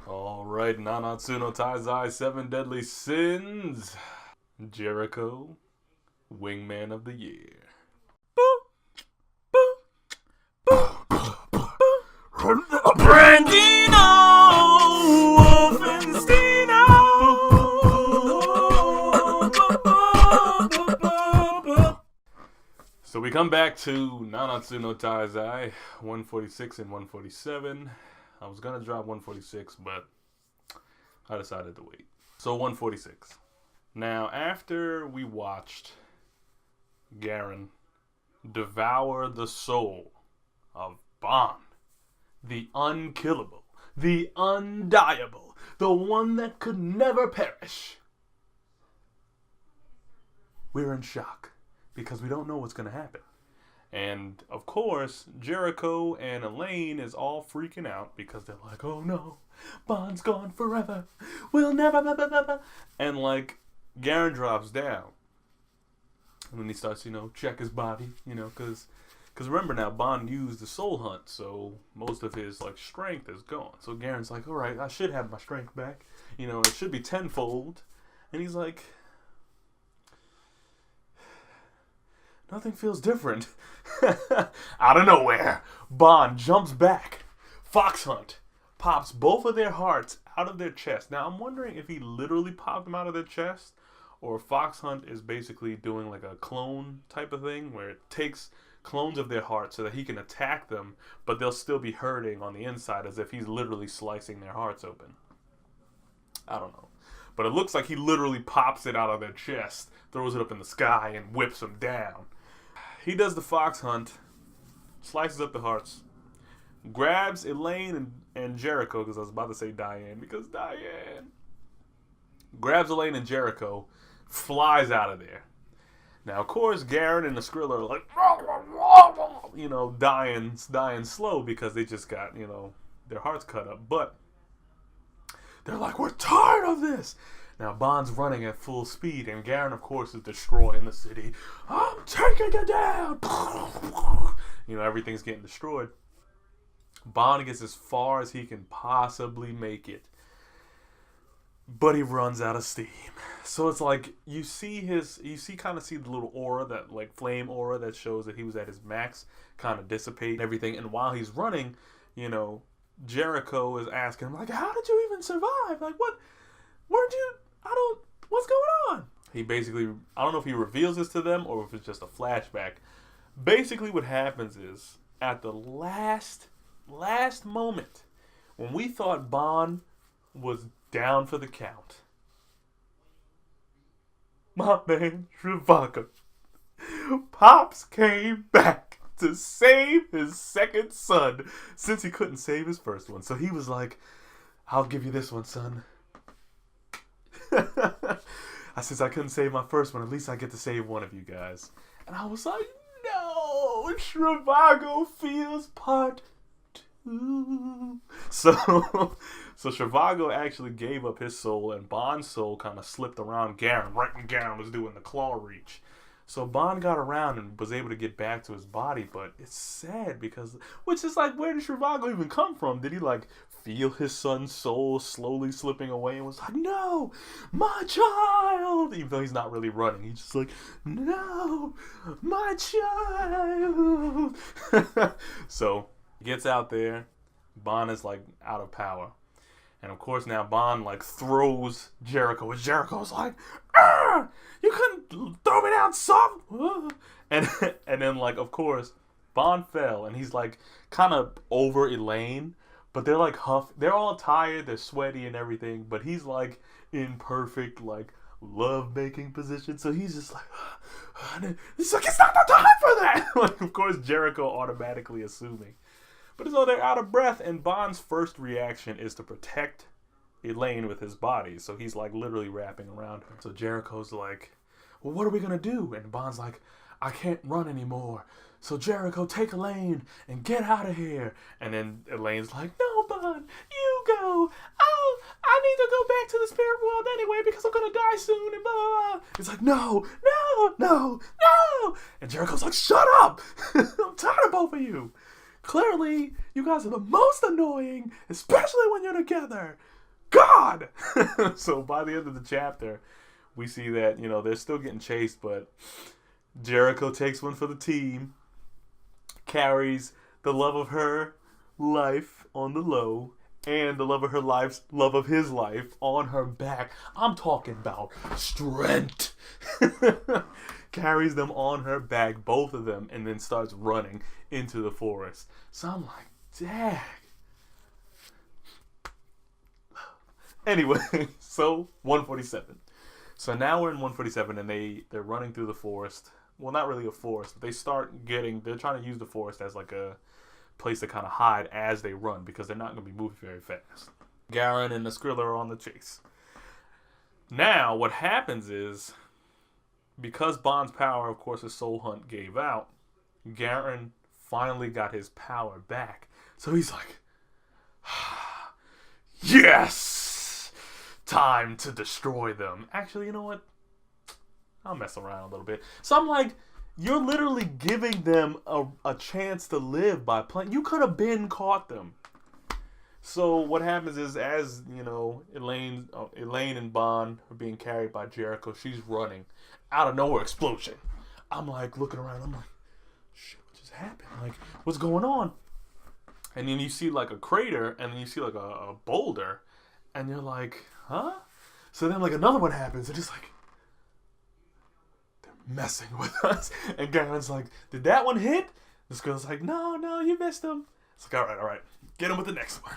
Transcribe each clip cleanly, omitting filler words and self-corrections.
Alright, Nanatsu no Taizai 7 Deadly Sins. Jericho, Wingman of the Year. Brandino Wolfensteino. So we come back to Nanatsu no Taizai 146 and 147. I was gonna drop 146, but I decided to wait. So 146. Now, after we watched Garen devour the soul of Ban, the unkillable, the undiable, the one that could never perish, we're in shock because we don't know what's going to happen. And, of course, Jericho and Elaine is all freaking out because they're like, oh no, Bond's gone forever. We'll never, blah, blah, blah, blah. And, like, Garen drops down. And then he starts, check his body, because remember now, Bond used the soul hunt, so most of his, strength is gone. So Garen's like, all right, I should have my strength back. It should be tenfold. And he's like, nothing feels different. Out of nowhere, Bond jumps back. Fox Hunt pops both of their hearts out of their chest. Now, I'm wondering if he literally popped them out of their chest, or Fox Hunt is basically doing like a clone type of thing where it takes clones of their hearts so that he can attack them, but they'll still be hurting on the inside as if he's literally slicing their hearts open. I don't know. But it looks like he literally pops it out of their chest, throws it up in the sky, and whips them down. He does the Fox Hunt, slices up the hearts, grabs Elaine and Jericho, because I was about to say Diane, because Diane grabs Elaine and Jericho, flies out of there. Now, of course, Garen and the Skrilla are like, dying slow because they just got, their hearts cut up. But they're like, we're tired of this. Now, Bond's running at full speed, and Garen, of course, is destroying the city. I'm taking it down. Everything's getting destroyed. Bond gets as far as he can possibly make it, but he runs out of steam. So it's like you kind of see the little aura, that flame aura that shows that he was at his max, kind of dissipate and everything. And while he's running, Jericho is asking him, how did you even survive? What's going on? He basically, I don't know if he reveals this to them or if it's just a flashback. Basically what happens is, at the last moment, when we thought Bond was down for the count, my man Zhivago Pops came back to save his second son, since he couldn't save his first one. So he was like, I'll give you this one, son. Since I couldn't save my first one, at least I get to save one of you guys. And I was like, no, Zhivago feels part 2. So Zhivago actually gave up his soul, and Bond's soul kind of slipped around Garen right when Garen was doing the claw reach. So Bond got around and was able to get back to his body, but it's sad because, which is like, where did Zhivago even come from? Did he feel his son's soul slowly slipping away and was like, no, my child? Even though he's not really running, he's just like, no, my child. So he gets out there. Bond is out of power. And of course now Bond throws Jericho, and Jericho's like, you couldn't throw me down soft. And then of course Bond fell, and he's kind of over Elaine, but they're they're all tired, they're sweaty and everything, but he's in perfect love making position. So he's just he's like, it's not the time for that. Of course Jericho automatically assuming. But so they're out of breath, and Bond's first reaction is to protect Elaine with his body. So he's literally wrapping around her. So Jericho's like, well, what are we going to do? And Bond's like, I can't run anymore. So Jericho, take Elaine and get out of here. And then Elaine's like, no, Bond, you go. Oh, I need to go back to the spirit world anyway because I'm going to die soon and blah, blah, blah. It's like, no. And Jericho's like, shut up. I'm tired of both of you. Clearly, you guys are the most annoying, especially when you're together. God! So by the end of the chapter, we see that, you know, they're still getting chased, but Jericho takes one for the team, carries the love of her life on the low, and the love of her life's love of his life on her back. I'm talking about strength. Carries them on her back, both of them, and then starts running into the forest. So I'm like, dang. Anyway, so 147. So now we're in 147, and they're running through the forest. Well, not really a forest. They're trying to use the forest as like a place to kind of hide as they run, because they're not going to be moving very fast. Garen and the Skrilla are on the chase. Now, what happens is, because Bond's power, of course, his soul hunt gave out, Garen finally got his power back. So he's like, yes! Time to destroy them. Actually, you know what? I'll mess around a little bit. So I'm like, you're literally giving them a chance to live by playing. You could have been caught them. So what happens is, as you know, Elaine and Bond are being carried by Jericho. She's running. Out of nowhere, explosion. I'm like looking around. I'm like, shit, what just happened? Like, what's going on? And then you see like a crater, and then you see like a boulder, and you're like, huh? So then like another one happens, and it's like, messing with us. And Garen's like, did that one hit? This girl's like, no, you missed him. It's like, all right, get him with the next one.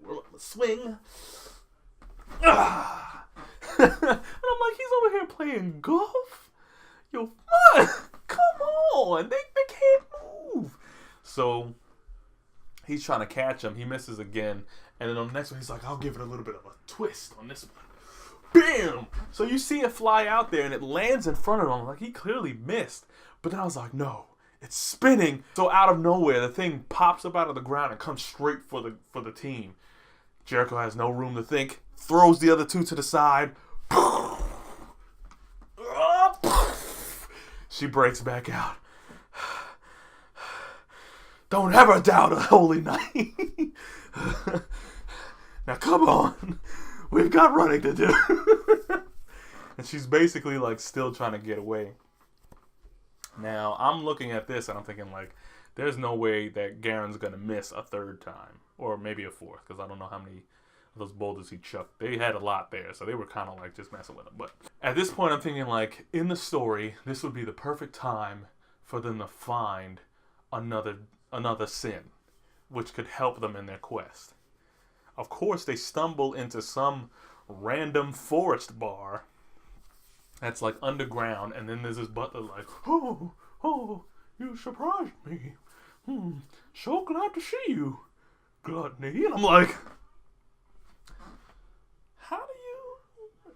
We're on the swing. And I'm like, he's over here playing golf? Yo, come on, they can't move. So he's trying to catch him. He misses again, and then on the next one, he's like, I'll give it a little bit of a twist on this one. Bam! So you see it fly out there, and it lands in front of him. Like, he clearly missed. But then I was like, no, it's spinning. So out of nowhere, the thing pops up out of the ground and comes straight for the team. Jericho has no room to think. Throws the other two to the side. She breaks back out. Don't ever doubt a holy night. Now come on. We've got running to do. And she's basically like still trying to get away. Now I'm looking at this and I'm thinking like, there's no way that Garen's going to miss a third time. Or maybe a fourth, because I don't know how many of those boulders he chucked. They had a lot there, so they were kind of like just messing with him. But at this point I'm thinking like, in the story, this would be the perfect time for them to find another sin, which could help them in their quest. Of course, they stumble into some random forest bar that's like underground, and then there's this butler like, oh, you surprised me. So glad to see you, Gluttony. And I'm like, how do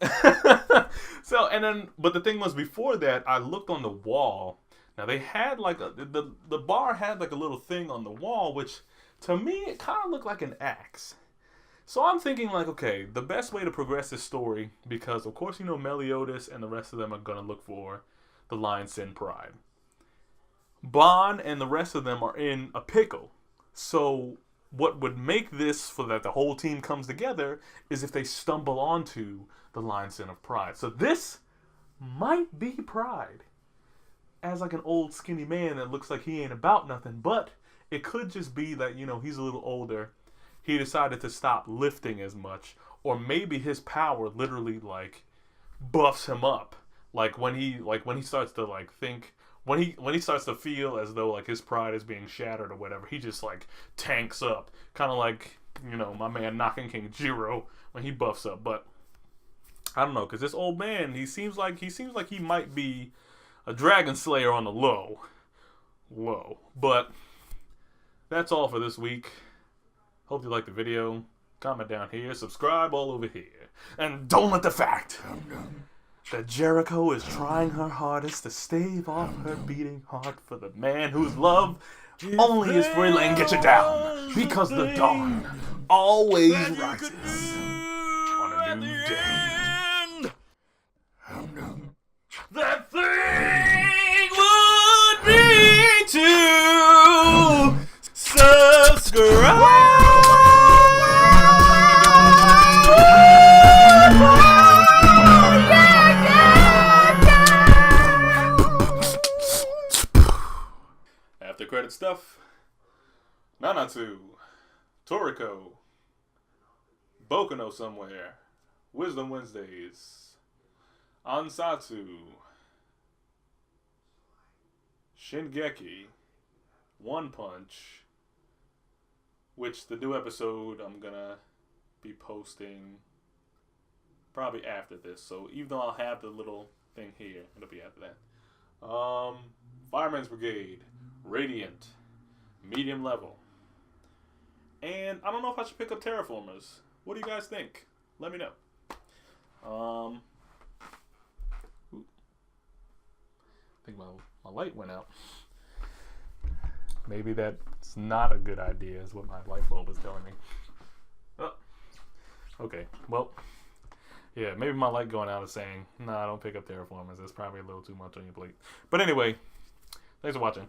you? But the thing was, before that, I looked on the wall. Now they had like the bar had like a little thing on the wall, which to me it kind of looked like an axe. So I'm thinking like, okay, the best way to progress this story, because of course, you know, Meliodas and the rest of them are going to look for the Lion Sin Pride. Bond and the rest of them are in a pickle. So what would make this so that the whole team comes together is if they stumble onto the Lion Sin of Pride. So this might be Pride as like an old skinny man that looks like he ain't about nothing, but it could just be that, you know, he's a little older. He decided to stop lifting as much, or maybe his power literally like buffs him up. Like when he starts to like think, when he starts to feel as though like his pride is being shattered or whatever, he just like tanks up, kind of like, you know, my man Knockin' King Jiro when he buffs up. But I don't know, because this old man, he seems like he might be a dragon slayer on the low. But that's all for this week. Hope you liked the video. Comment down here. Subscribe all over here. And don't let the fact that Jericho is trying her hardest to stave off her beating heart for the man whose love only is for Elaine get you down. Because the dawn always rises on a new day. That thing would be to stuff. Nanatsu, Toriko, Boku no Somewhere, Wisdom Wednesdays, Ansatsu, Shingeki, One Punch, which the new episode I'm gonna be posting probably after this. So even though I'll have the little thing here, it'll be after that. Fireman's Brigade, Radiant, Medium Level. And I don't know if I should pick up Terraformers. What do you guys think? Let me know. I think my light went out. Maybe that's not a good idea is what my light bulb is telling me. Oh. Okay, well, yeah, maybe my light going out is saying, nah, don't pick up Terraformers. That's probably a little too much on your plate. But anyway, thanks for watching.